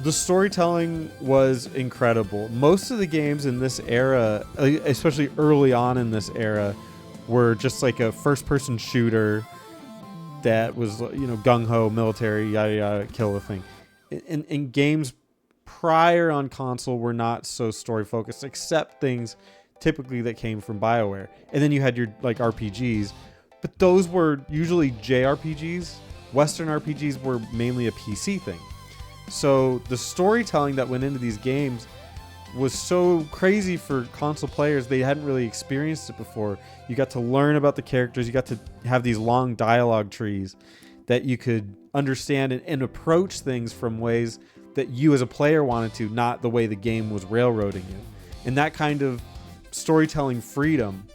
The storytelling was incredible. Most of the games in this era, especially early on in this era, were just like a first-person shooter that was, gung-ho, military, yada yada, kill the thing. In games prior on console were not so story-focused, except things typically that came from BioWare. And then you had your like RPGs, but those were usually JRPGs. Western RPGs were mainly a PC thing. So the storytelling that went into these games was so crazy for console players. They hadn't really experienced it before. You got to learn about the characters. You got to have these long dialogue trees that you could understand and approach things from ways that you as a player wanted to, not the way the game was railroading you. And that kind of storytelling freedom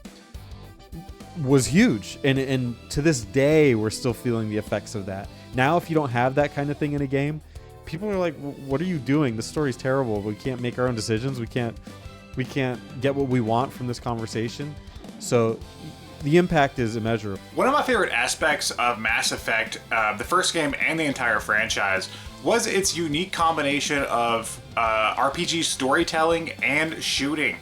was huge. And to this day, we're still feeling the effects of that. Now, if you don't have that kind of thing in a game, people are like, what are you doing? The story's terrible. We can't make our own decisions. We can't get what we want from this conversation. So the impact is immeasurable. One of my favorite aspects of Mass Effect, the first game and the entire franchise, was its unique combination of RPG storytelling and shooting.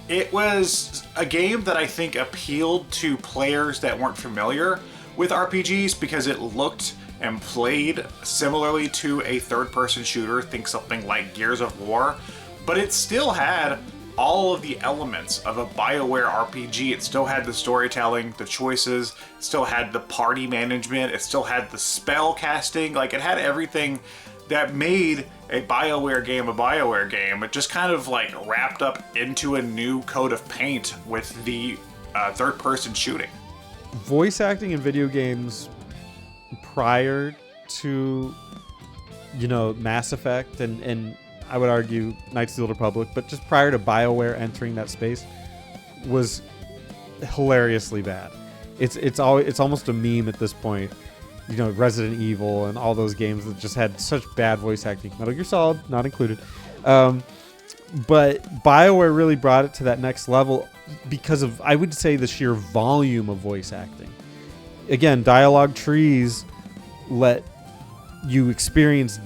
It was a game that I think appealed to players that weren't familiar with RPGs because it looked and played similarly to a third-person shooter, think something like Gears of War, but it still had all of the elements of a BioWare RPG. It still had the storytelling, the choices, it still had the party management, it still had the spell casting, like it had everything that made a BioWare game a BioWare game. It just kind of like wrapped up into a new coat of paint with the third-person shooting. Voice acting in video games prior to, Mass Effect and I would argue Knights of the Old Republic, but just prior to BioWare entering that space, was hilariously bad. It's almost a meme at this point. Resident Evil and all those games that just had such bad voice acting. Metal Gear Solid, not included. But BioWare really brought it to that next level because of, I would say, the sheer volume of voice acting. Again, dialogue trees let you experience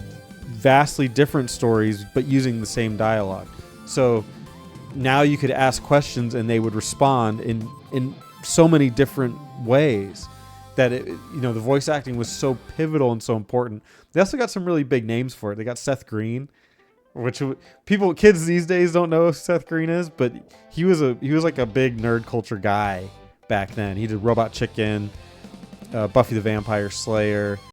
vastly different stories, but using the same dialogue. So now you could ask questions and they would respond in so many different ways that the voice acting was so pivotal and so important. They also got some really big names for it. They got Seth Green, which kids these days don't know who Seth Green is, but he was like a big nerd culture guy back then. He did Robot Chicken, Buffy the Vampire Slayer,